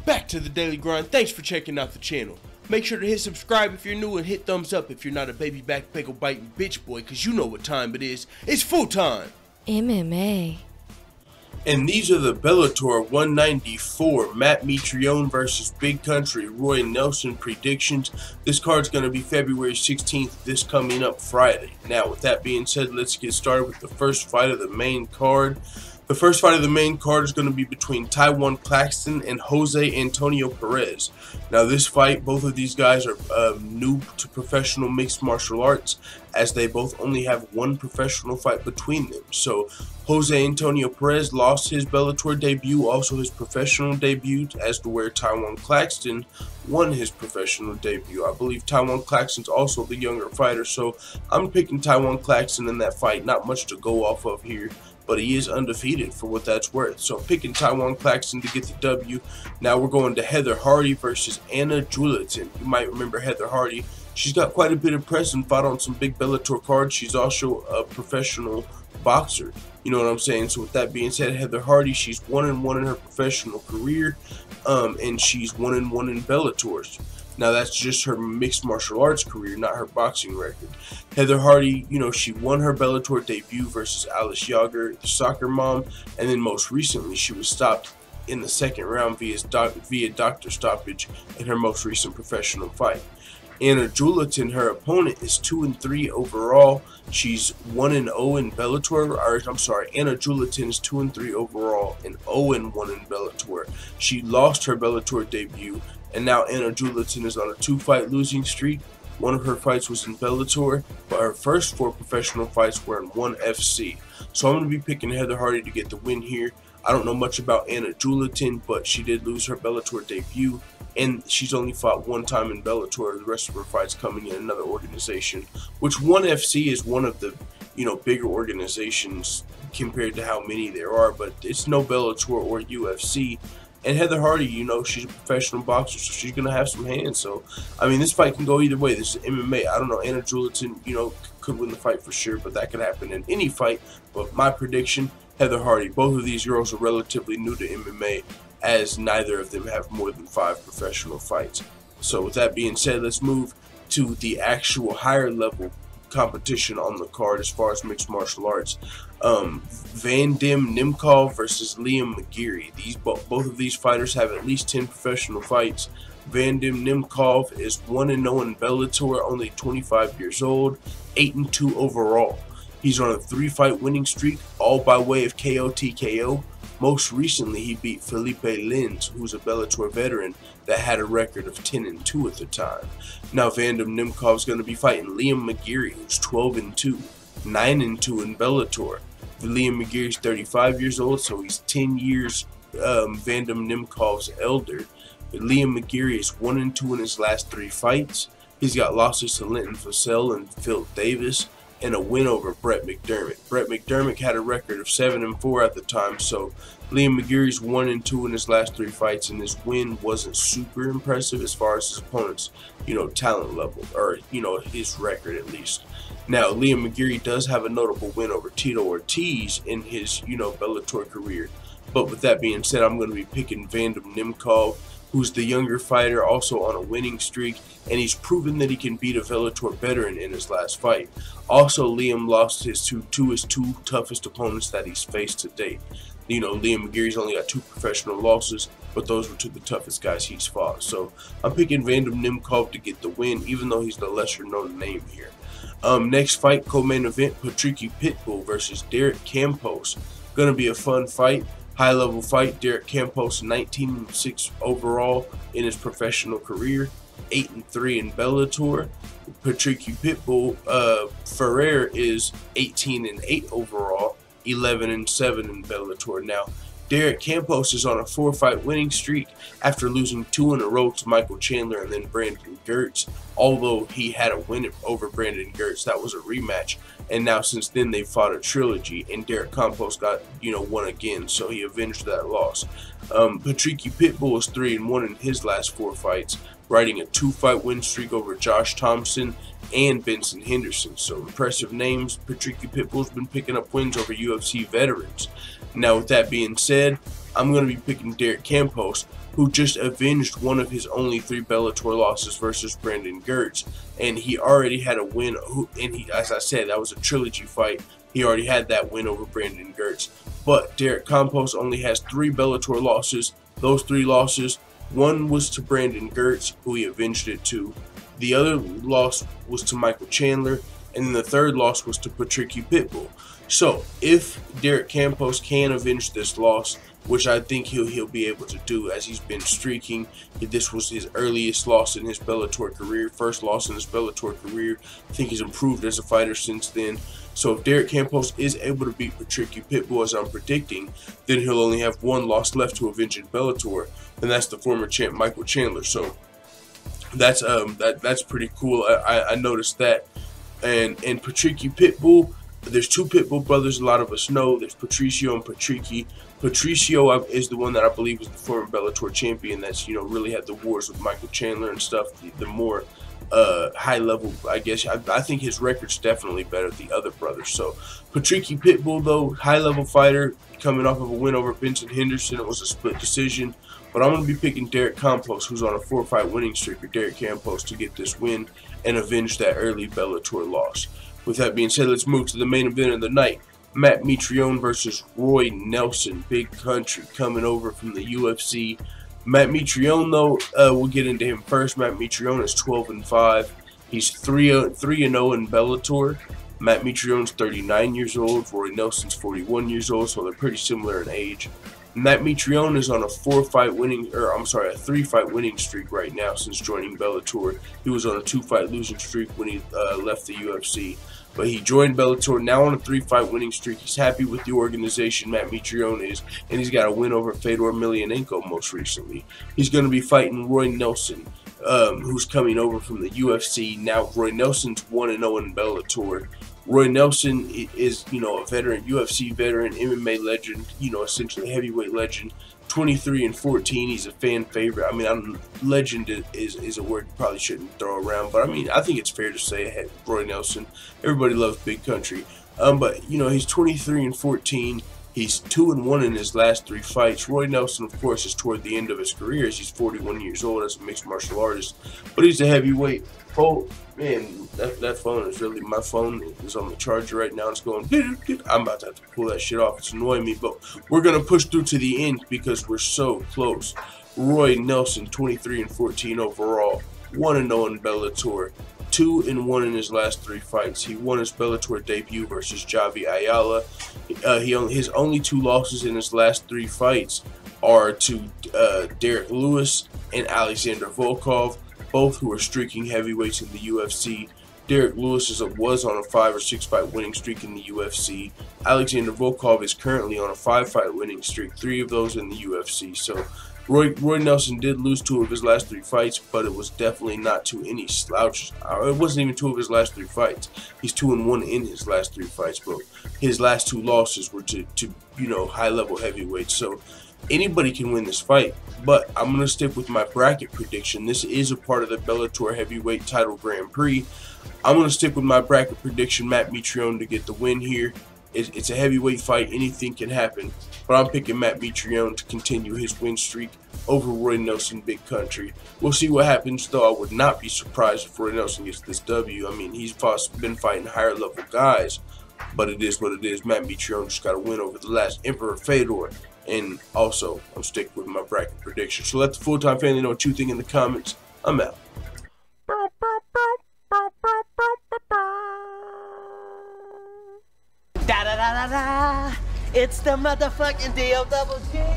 Back to the daily grind. Thanks for checking out the channel. Make sure to hit subscribe if you're new and hit thumbs up if you're not a baby back pickle biting bitch boy, cause you know what time it is. It's full time. MMA. And these are the Bellator 194 Matt Mitrione versus Big Country Roy Nelson predictions. This card's going to be February 16th, this coming up Friday. Now, with that being said, let's get started with the first fight of the main card. The first fight of the main card is going to be between Taiwan Claxton and Jose Antonio Perez. Now, this fight, both of these guys are new to professional mixed martial arts, as they both only have one professional fight between them. So, Jose Antonio Perez lost his Bellator debut, also his professional debut, as to where Taiwan Claxton won his professional debut. I believe Taiwan Claxton's also the younger fighter, so I'm picking Taiwan Claxton in that fight. Not much to go off of here, but he is undefeated for what that's worth. So I'm picking Taiwan Claxton to get the W. Now we're going to Heather Hardy versus Anna Juliton. You might remember Heather Hardy. She's got quite a bit of press and fought on some big Bellator cards. She's also a professional boxer. You know what I'm saying? So with that being said, Heather Hardy, she's 1-1 in her professional career, and she's 1-1 in Bellators. Now that's just her mixed martial arts career, not her boxing record. Heather Hardy, you know, she won her Bellator debut versus Alice Yager, the soccer mom, and then most recently she was stopped in the second round via doctor stoppage in her most recent professional fight. Anna Juliton, her opponent, is 2-3 overall. She's 1-0 in Bellator. I'm sorry, Anna Juliton is 2-3 overall and 0-1 in Bellator. She lost her Bellator debut, and now Anna Juliton is on a 2-fight losing streak. One of her fights was in Bellator, but her first 4 professional fights were in ONE FC. So I'm going to be picking Heather Hardy to get the win here. I don't know much about Anna Juliton, but she did lose her Bellator debut, and she's only fought one time in Bellator. The rest of her fights coming in another organization, which ONE FC is one of the, you know, bigger organizations compared to how many there are, but it's no Bellator or UFC. And Heather Hardy, you know, she's a professional boxer, so she's going to have some hands. So, I mean, this fight can go either way. This is MMA. I don't know. Anna Juliton, you know, could win the fight for sure, but that could happen in any fight. But my prediction, Heather Hardy. Both of these girls are relatively new to MMA, as neither of them have more than 5 professional fights. So, with that being said, let's move to the actual higher level competition on the card as far as mixed martial arts. Vadim Nemkov versus Liam McGeary. Both of these fighters have at least 10 professional fights. Vadim Nemkov is 1-0 in Bellator, only 25 years old, 8-2 overall. He's on a 3-fight winning streak, all by way of KO/TKO. Most recently, he beat Felipe Lins, who's a Bellator veteran that had a record of 10-2 at the time. Now, Vadim Nemkov is going to be fighting Liam McGeary, who's 12-2, 9-2 in Bellator. Liam McGeary is 35 years old, so he's 10 years Vadim Nemkov's elder. But Liam McGeary is 1-2 in his last 3 fights. He's got losses to Linton Vassell and Phil Davis, and a win over Brett McDermott. Brett McDermott had a record of 7-4 at the time, so Liam McGeary's 1-2 in his last 3 fights, and his win wasn't super impressive as far as his opponent's, you know, talent level, or, you know, his record at least. Now, Liam McGeary does have a notable win over Tito Ortiz in his, you know, Bellator career. But with that being said, I'm going to be picking Vadim Nemkov, who's the younger fighter, also on a winning streak, and he's proven that he can beat a Bellator veteran in his last fight. Also, Liam lost his two toughest opponents that he's faced to date. You know, Liam McGeary's only got 2 professional losses, but those were 2 of the toughest guys he's fought. So I'm picking Vadim Nemkov to get the win, even though he's the lesser known name here. Next fight, co-main event, Patricky Pitbull versus Derek Campos. Gonna be a fun fight. High level fight. Derek Campos 19-6 overall in his professional career, 8-3 in Bellator. Patricky Pitbull Ferrer is 18-8 overall, 11-7 in Bellator. Now, Derek Campos is on a 4-fight winning streak after losing 2 in a row to Michael Chandler and then Brandon Gertz. Although he had a win over Brandon Gertz, that was a rematch. And now since then they've fought a trilogy, and Derek Campos got, you know, one again, so he avenged that loss. Patricky Pitbull is 3-1 in his last 4 fights, riding a 2-fight win streak over Josh Thompson and Benson Henderson. So impressive names. Patricky Pitbull's been picking up wins over UFC veterans. Now, with that being said, I'm going to be picking Derek Campos, who just avenged one of his only 3 Bellator losses versus Brandon Gertz, and he already had a win. And he, as I said, that was a trilogy fight. He already had that win over Brandon Gertz. But Derek Campos only has 3 Bellator losses. Those 3 losses, one was to Brandon Gertz, who he avenged it to. The other loss was to Michael Chandler, and then the third loss was to Patricky Pitbull. So if Derek Campos can avenge this loss, which I think he'll be able to do, as he's been streaking. This was his earliest loss in his Bellator career, first loss in his Bellator career. I think he's improved as a fighter since then. So if Derek Campos is able to beat Patricky Pitbull, as I'm predicting, then he'll only have 1 loss left to avenge in Bellator, and that's the former champ Michael Chandler. So that's pretty cool. I noticed that. And Patricky Pitbull, there's 2 Pitbull brothers, a lot of us know. There's Patricio and Patricky. Patricio is the one that I believe was the former Bellator champion that's, really had the wars with Michael Chandler and stuff. The more high level, I guess. I think his record's definitely better than the other brothers. So Patricky Pitbull, though, high level fighter, coming off of a win over Vincent Henderson. It was a split decision. But I'm going to be picking Derek Campos, who's on a 4-fight winning streak, or Derek Campos, to get this win and avenge that early Bellator loss. With that being said, let's move to the main event of the night. Matt Mitrione versus Roy Nelson, Big Country, coming over from the UFC. Matt Mitrione, though, we'll get into him first. Matt Mitrione is 12-5. He's 3-0 in Bellator. Matt Mitrione's 39 years old. Roy Nelson's 41 years old, so they're pretty similar in age. Matt Mitrione is on a 3-fight winning streak right now since joining Bellator. He was on a 2-fight losing streak when he left the UFC. But he joined Bellator, now on a 3-fight winning streak. He's happy with the organization, Matt Mitrione is, and he's got a win over Fedor Emelianenko most recently. He's going to be fighting Roy Nelson, who's coming over from the UFC. Now, Roy Nelson's 1-0 in Bellator. Roy Nelson is, a veteran, UFC veteran, MMA legend, essentially heavyweight legend. 23-14, he's a fan favorite. I mean, legend is a word you probably shouldn't throw around, but I mean, I think it's fair to say Roy Nelson. Everybody loves Big Country. But he's 23-14. He's 2-1 in his last 3 fights. Roy Nelson, of course, is toward the end of his career, as he's 41 years old as a mixed martial artist. But he's a heavyweight. Oh man, that phone is really, my phone is on the charger right now. It's going, I'm about to have to pull that shit off. It's annoying me, but we're gonna push through to the end because we're so close. Roy Nelson, 23-14 overall, 1-0 in Bellator, 2-1 in his last 3 fights. He won his Bellator debut versus Javi Ayala. His only 2 losses in his last 3 fights are to Derek Lewis and Alexander Volkov, both who are streaking heavyweights in the UFC. Derek Lewis was on a 5 or 6 fight winning streak in the UFC. Alexander Volkov is currently on a 5-fight winning streak, 3 of those in the UFC. So Roy Nelson did lose 2 of his last 3 fights, but it was definitely not to any slouches. It wasn't even 2 of his last 3 fights. He's 2-1 in his last 3 fights, but his last 2 losses were to high-level heavyweights. So anybody can win this fight, but I'm going to stick with my bracket prediction. This is a part of the Bellator Heavyweight Title Grand Prix. I'm going to stick with my bracket prediction, Matt Mitrione, to get the win here. It's a heavyweight fight. Anything can happen, but I'm picking Matt Mitrione to continue his win streak over Roy Nelson, Big Country. We'll see what happens, though. I would not be surprised if Roy Nelson gets this W. I mean, he's been fighting higher-level guys, but it is what it is. Matt Mitrione just got a win over the last Emperor Fedor. And also, I'm sticking with my bracket prediction. So let the full-time family know what you think in the comments. I'm out. Da da da da da. It's the motherfucking DOWG.